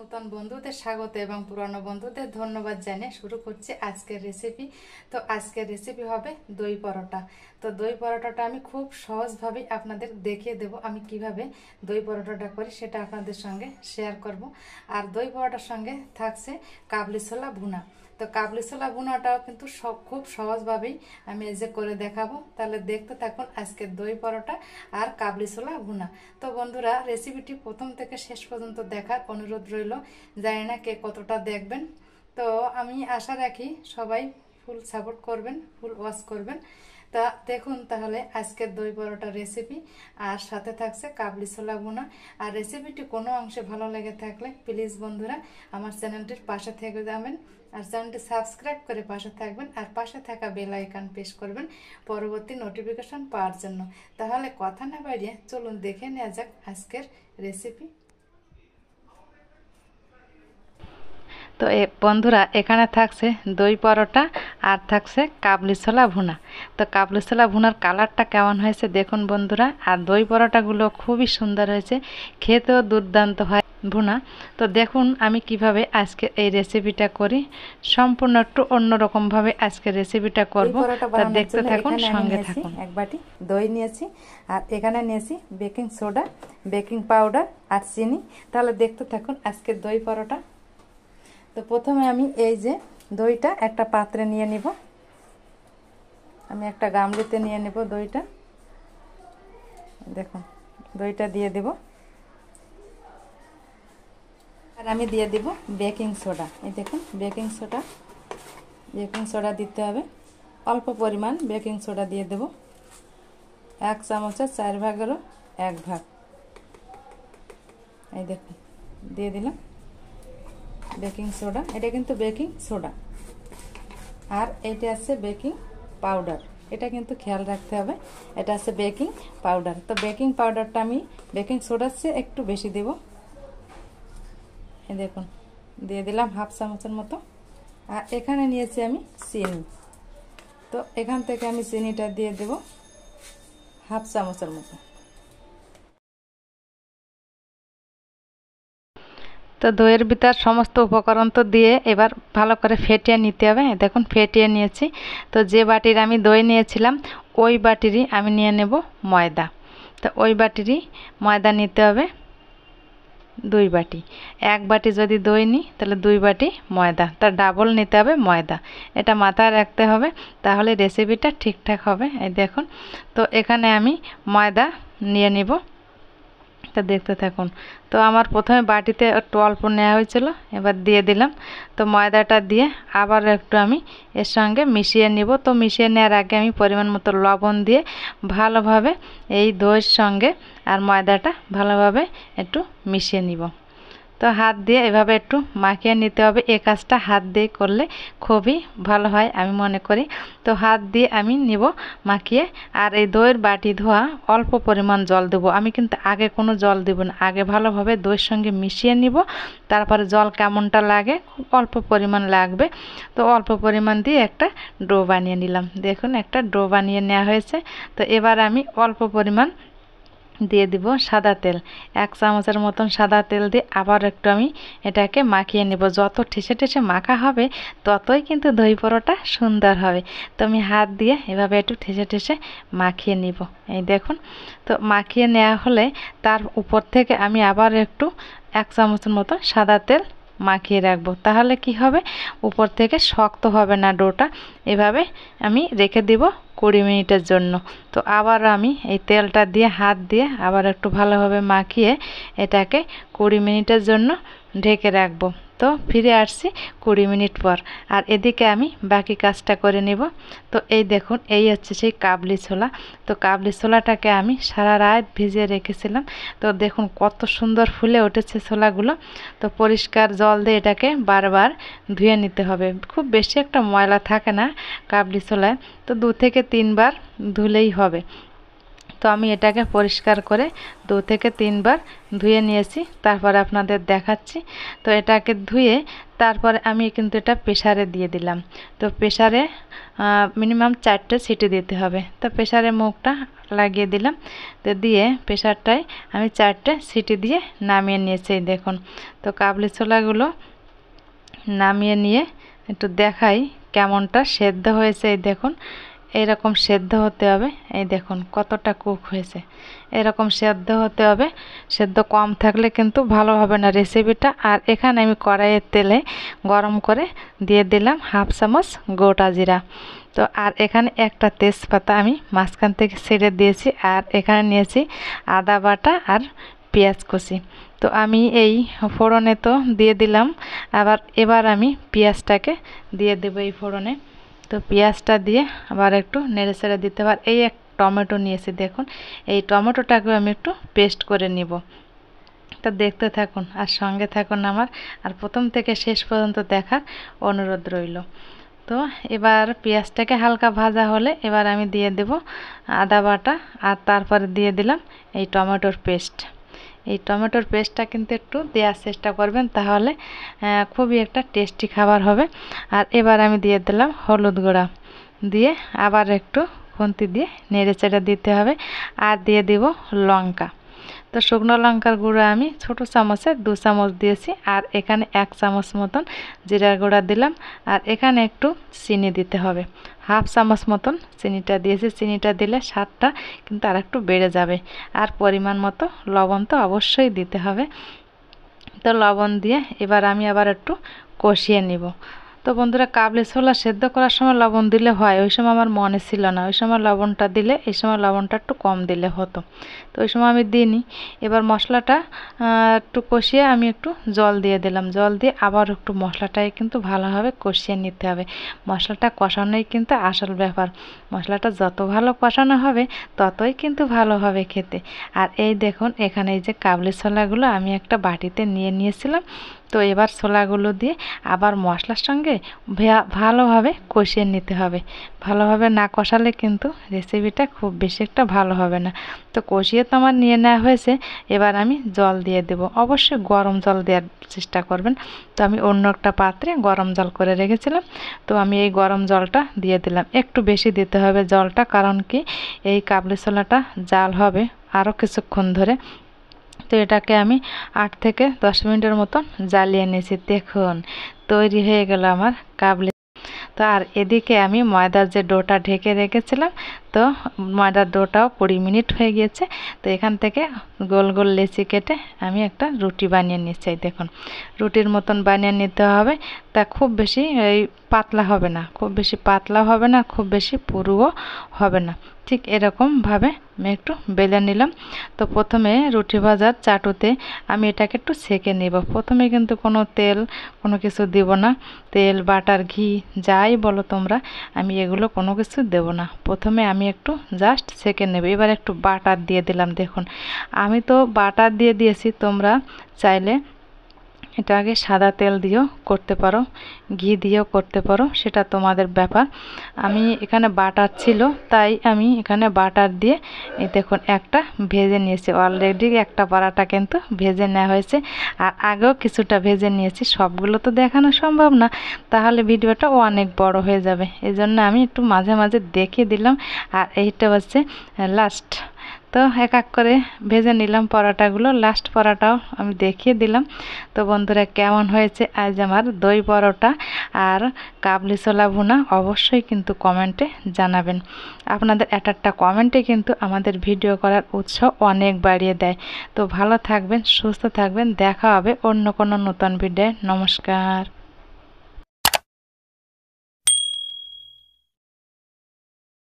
নতুন বন্ধুদের স্বাগত এবং পুরানো বন্ধুদের ধন্যবাদ জানিয়ে শুরু করছি আজকের রেসিপি। তো আজকের রেসিপি হবে দই পরোটা। তো দই পরোটাটা আমি খুব সহজভাবে আপনাদের দেখিয়ে দেব আমি কিভাবে দই পরোটাটা করি, সেটা আপনাদের সঙ্গে শেয়ার করব। আর দই পরোটার সঙ্গে থাকছে কাবলি ছোলা ভুনা। তো কাবলি ছোলা ভুনাটাও কিন্তু খুব সহজভাবেই আমি এই যে করে দেখাবো। তাহলে দেখতে থাকুন আজকের দই পরোটা আর কাবলি ছোলা ভুনা। তো বন্ধুরা, রেসিপিটি প্রথম থেকে শেষ পর্যন্ত দেখার অনুরোধ রইল। জানি না কে কতটা দেখবেন, তো আমি আশা রাখি সবাই ফুল সাপোর্ট করবেন, ফুল ওয়াচ করবেন। তা দেখুন তাহলে আজকের দই পরোটা রেসিপি, আর সাথে থাকছে কাবলি ছোলা ভুনা। আর রেসিপিটি কোনো অংশে ভালো লেগে থাকলে প্লিজ বন্ধুরা আমার চ্যানেলটির পাশে থেকে যাবেন, আর চ্যানেলটি সাবস্ক্রাইব করে পাশে থাকবেন, আর পাশে থাকা বেল আইকন প্রেস করবেন পরবর্তী নোটিফিকেশন পাওয়ার জন্য। তাহলে কথা না বাড়িয়ে চলুন দেখে নেওয়া যাক আজকের রেসিপি। তো বন্ধুরা, এখানে থাকছে দই পরোটা আর থাকছে কাবলি ছোলা ভুনা। তো কাবলি ছোলা ভুনার কালারটা কেমন হয়েছে দেখুন বন্ধুরা, আর দই পরোটাগুলো খুবই সুন্দর হয়েছে, খেতেও দুর্দান্ত হয় ভুনা। তো দেখুন আমি কিভাবে আজকে এই রেসিপিটা করি, সম্পূর্ণ একটু অন্যরকমভাবে আজকে রেসিপিটা করব। তা দেখতে থাকুন, সঙ্গে থাকুন। এক বাটি দই নিয়েছি, আর এখানে নিয়েছি বেকিং সোডা, বেকিং পাউডার আর চিনি। তাহলে দেখতে থাকুন আজকের দই পরোটা। তো প্রথমে আমি এই যে দইটা একটা পাত্রে নিয়ে নিব, আমি একটা গামলিতে নিয়ে নেব দইটা। দেখুন দইটা দিয়ে দেব, আর আমি দিয়ে দেব বেকিং সোডা। এই দেখুন বেকিং সোডা দিতে হবে, অল্প পরিমাণ বেকিং সোডা দিয়ে দেব, 1 চামচের 4 ভাগেরও 1 ভাগ। এই দেখুন দিয়ে দিলাম বেকিং সোডা, এটা কিন্তু বেকিং সোডা। আর এটা আছে বেকিং পাউডার, এটা কিন্তু খেয়াল রাখতে হবে, এটা আছে বেকিং পাউডার। তো বেকিং পাউডারটা আমি বেকিং সোডার চেয়ে একটু বেশি দেব। এই দেখুন দিয়ে দিলাম 1/2 চামচের মতো। আর এখানে নিয়েছি আমি চিনি, তো এখান থেকে আমি চিনিটা দিয়ে দেব 1/2 চামচের মতো। তো দইয়ের ভিতর সমস্ত উপকরণ তো দিয়ে এবার ভালো করে ফেটিয়ে নিতে হবে। দেখুন ফেটিয়ে নিয়েছি। তো যে বাটির আমি দই নিয়েছিলাম ওই বাটিরই আমি নিয়ে নেব ময়দা। তো ওই বাটিরই ময়দা নিতে হবে 2 বাটি। 1 বাটি যদি দই নিই তাহলে 2 বাটি ময়দা, তার ডাবল নিতে হবে ময়দা। এটা মাথায় রাখতে হবে, তাহলে রেসিপিটা ঠিকঠাক হবে। এই দেখুন, তো এখানে আমি ময়দা নিয়ে নিব। তা দেখতে থাকুন। তো আমার প্রথমে বাটিতে একটু অল্প নেওয়া হয়েছিল, এবার দিয়ে দিলাম। তো ময়দাটা দিয়ে আবার একটু আমি এর সঙ্গে মিশিয়ে নিব। তো মিশিয়ে নেওয়ার আগে আমি পরিমাণ মতো লবণ দিয়ে ভালোভাবে এই দইয়ের সঙ্গে আর ময়দাটা ভালোভাবে একটু মিশিয়ে নিব। তো হাত দিয়ে এভাবে একটু মাখিয়ে নিতে হবে। এই কাজটা হাত দিয়ে করলে খুবই ভালো হয় আমি মনে করি। তো হাত দিয়ে আমি নিব মাখিয়ে। আর এই দইয়ের বাটি ধোয়া অল্প পরিমাণ জল দেবো, আমি কিন্তু আগে কোনো জল দেব না, আগে ভালোভাবে দইয়ের সঙ্গে মিশিয়ে নিব। তারপরে জল কেমনটা লাগে, খুব অল্প পরিমাণ লাগবে। তো অল্প পরিমাণ দিয়ে একটা ডো বানিয়ে নিলাম। দেখুন একটা ডো বানিয়ে নেওয়া হয়েছে। তো এবার আমি অল্প পরিমাণ দিয়ে দিব সাদা তেল, 1 চামচের মতন সাদা তেল দিয়ে আবার একটু আমি এটাকে মাখিয়ে নেব। যত ঠেসে ঠেসে মাখা হবে ততই কিন্তু দই পরোটা সুন্দর হবে। তো আমি হাত দিয়ে এভাবে একটু ঠেসে ঠেসে মাখিয়ে নিব। এই দেখুন, তো মাখিয়ে নেওয়া হলে তার উপর থেকে আমি আবার একটু 1 চামচের মতো সাদা তেল মাখিয়ে রাখবো। তাহলে কি হবে, উপর থেকে শক্ত হবে না ডোটা। এভাবে আমি রেখে দিব 20 মিনিটের জন্য। তো আবার আমি এই তেলটা দিয়ে হাত দিয়ে আবার একটু ভালোভাবে মাখিয়ে এটাকে 20 মিনিটের জন্য ঢেকে রাখবো। তো ফিরে আসছি 20 মিনিট পর, আর এদিকে আমি বাকি কাজটা করে নিব। তো এই দেখুন এই হচ্ছে সেই কাবলি ছোলা। তো কাবলি ছোলাটাকে আমি সারা রাত ভিজিয়ে রেখেছিলাম। তো দেখুন কত সুন্দর ফুলে উঠেছে ছোলাগুলো। তো পরিষ্কার জল দিয়ে এটাকে বারবার ধুয়ে নিতে হবে, খুব বেশি একটা ময়লা থাকে না কাবলি ছোলায়। তো 2 থেকে 3 বার ধুলেই হবে। তো আমি এটাকে পরিষ্কার করে 2 থেকে 3 বার ধুয়ে নিয়েছি, তারপরে আপনাদের দেখাচ্ছি। তো এটাকে ধুয়ে তারপরে আমি কিন্তু এটা প্রেসারে দিয়ে দিলাম। তো প্রেসারে মিনিমাম 4টে সিটি দিতে হবে। তো প্রেসারে মুখটা লাগিয়ে দিলাম, তো দিয়ে প্রেসারটায় আমি 4টে সিটি দিয়ে নামিয়ে নিয়েছি। দেখুন, তো কাবলি ছোলাগুলো নামিয়ে নিয়ে একটু দেখাই কেমনটা সেদ্ধ হয়েছে। এই দেখুন, এরকম সেদ্ধ হতে হবে। এই দেখুন কতটা কুক হয়েছে, এরকম সেদ্ধ হতে হবে। সেদ্ধ কম থাকলে কিন্তু ভালো হবে না রেসিপিটা। আর এখানে আমি কড়াইয়ের তেলে গরম করে দিয়ে দিলাম 1/2 চামচ গোটা জিরা। তো আর এখানে একটা তেজপাতা আমি মাঝখান থেকে ছেড়ে দিয়েছি। আর এখানে নিয়েছি আদা বাটা আর পেঁয়াজ কুচি। তো আমি এই ফোড়নে তো দিয়ে দিলাম, এবার আমি পেঁয়াজটাকে দিয়ে দেবো এই ফোড়নে। তো পেঁয়াজটা দিয়ে আবার একটু নেড়ে চেড়ে দিতে হবে। এই এক টমেটো নিয়েছি, দেখুন এই টমেটোটাকে আমি একটু পেস্ট করে নিব। তো দেখতে থাকুন আর সঙ্গে থাকুন আমার, আর প্রথম থেকে শেষ পর্যন্ত দেখার অনুরোধ রইল। তো এবার পেঁয়াজটাকে হালকা ভাজা হলে এবার আমি দিয়ে দেব আদা বাটা, আর তারপরে দিয়ে দিলাম এই টমেটোর পেস্ট। এই টমেটোর পেস্টটা কিন্তু একটু দেওয়ার চেষ্টা করবেন, তাহলে খুবই একটা টেস্টি খাবার হবে। আর এবার আমি দিয়ে দিলাম হলুদ গুঁড়া, দিয়ে আবার একটু খুন্তি দিয়ে নেড়ে চেড়ে দিতে হবে। আর দিয়ে দিব লঙ্কা। তো শুকনো লঙ্কার গুঁড়ো আমি ছোটো চামচে 2 চামচ দিয়েছি। আর এখানে 1 চামচ মতন জিরার গুঁড়া দিলাম। আর এখানে একটু চিনি দিতে হবে, 1/2 চামচ মতন চিনিটা দিয়েছি। চিনিটা দিলে স্বাদটা কিন্তু আর একটু বেড়ে যাবে। আর পরিমাণ মতো লবণ তো অবশ্যই দিতে হবে। তো লবণ দিয়ে এবার আমি আবার একটু কষিয়ে নিব। তো বন্ধুরা, কাবলি ছোলা সেদ্ধ করার সময় লবণ দিলে হয়, ওই সময় আমার মনে ছিল না। ওই সময় লবণটা দিলে এই সময় লবণটা একটু কম দিলে হতো, তো ওই সময় আমি দিইনি। এবার মশলাটা একটু কষিয়ে আমি একটু জল দিয়ে দিলাম। জল দিয়ে আবার একটু মশলাটাকে কিন্তু ভালোভাবে কষিয়ে নিতে হবে। মশলাটা কষানোই কিন্তু আসল ব্যাপার। মশলাটা যত ভালো কষানো হবে ততই কিন্তু ভালো হবে খেতে। আর এই দেখুন, এখানে এই যে কাবলি ছোলাগুলো আমি একটা বাটিতে নিয়ে নিয়েছিলাম। তো এবার ছোলাগুলো দিয়ে আবার মশলার সঙ্গে ভালোভাবে কষিয়ে নিতে হবে। ভালোভাবে না কষালে কিন্তু রেসিপিটা খুব বেশি একটা ভালো হবে না। তো কষিয়ে তো আমার নিয়ে নেওয়া হয়েছে, এবার আমি জল দিয়ে দেব। অবশ্যই গরম জল দেওয়ার চেষ্টা করবেন। তো আমি অন্য একটা পাত্রে গরম জল করে রেখেছিলাম, তো আমি এই গরম জলটা দিয়ে দিলাম। একটু বেশি দিতে হবে জলটা, কারণ কি এই কাবলি ছোলাটা জাল হবে আরও কিছুক্ষণ ধরে। তো এটাকে আমি 8 থেকে 10 মিনিটের মতন জ্বালিয়ে নিয়েছি। দেখুন তৈরি হয়ে গেল আমার কাবলি। তো আর এদিকে আমি ময়দার যে ডোটা ঢেকে রেখেছিলাম, তো ময়দার ডোটাও 20 মিনিট হয়ে গিয়েছে। তো এখান থেকে গোল গোল লেচি কেটে আমি একটা রুটি বানিয়ে নিচ্ছি। দেখুন রুটির মতন বানিয়ে নিতে হবে। তা খুব বেশি এই পাতলা হবে না, খুব বেশি পাতলা হবে না, খুব বেশি পুরুও হবে না। ঠিক এরকমভাবে আমি একটু বেলে নিলাম। তো প্রথমে রুটি ভাজার চাটুতে আমি এটাকে একটু সেঁকে নেব। প্রথমে কিন্তু কোনো তেল কোনো কিছু দেব না। তেল বাটার ঘি যাই বলো তোমরা, আমি এগুলো কোনো কিছু দেব না। প্রথমে আমি একটু জাস্ট সেঁকে নেব। এবার একটু বাটার দিয়ে দিলাম। দেখুন আমি তো বাটার দিয়ে দিয়েছি, তোমরা চাইলে এটা আগে সাদা তেল দিয়েও করতে পারো, ঘি দিয়েও করতে পারো, সেটা তোমাদের ব্যাপার। আমি এখানে বাটার ছিল তাই আমি এখানে বাটার দিয়ে এই দেখুন একটা ভেজে নিয়েছি। অলরেডি একটা পরাটা কিন্তু ভেজে নেওয়া হয়েছে, আর আগেও কিছুটা ভেজে নিয়েছি। সবগুলো তো দেখানো সম্ভব না, তাহলে ভিডিওটা অনেক বড় হয়ে যাবে। এই জন্য আমি একটু মাঝে মাঝে দেখিয়ে দিলাম। আর এইটা হচ্ছে লাস্ট। তো এক এক করে ভেজে নিলাম পরোটাগুলো, লাস্ট পরোটাও আমি দেখিয়ে দিলাম। তো বন্ধুরা, কেমন হয়েছে আজ আমার দই পরোটা আর কাবলি ছোলা ভুনা অবশ্যই কিন্তু কমেন্টে জানাবেন। আপনাদের একটা কমেন্টে কিন্তু আমাদের ভিডিও করার উৎসাহ অনেক বাড়িয়ে দেয়। তো ভালো থাকবেন, সুস্থ থাকবেন, দেখা হবে অন্য কোনো নতুন ভিডিও। নমস্কার।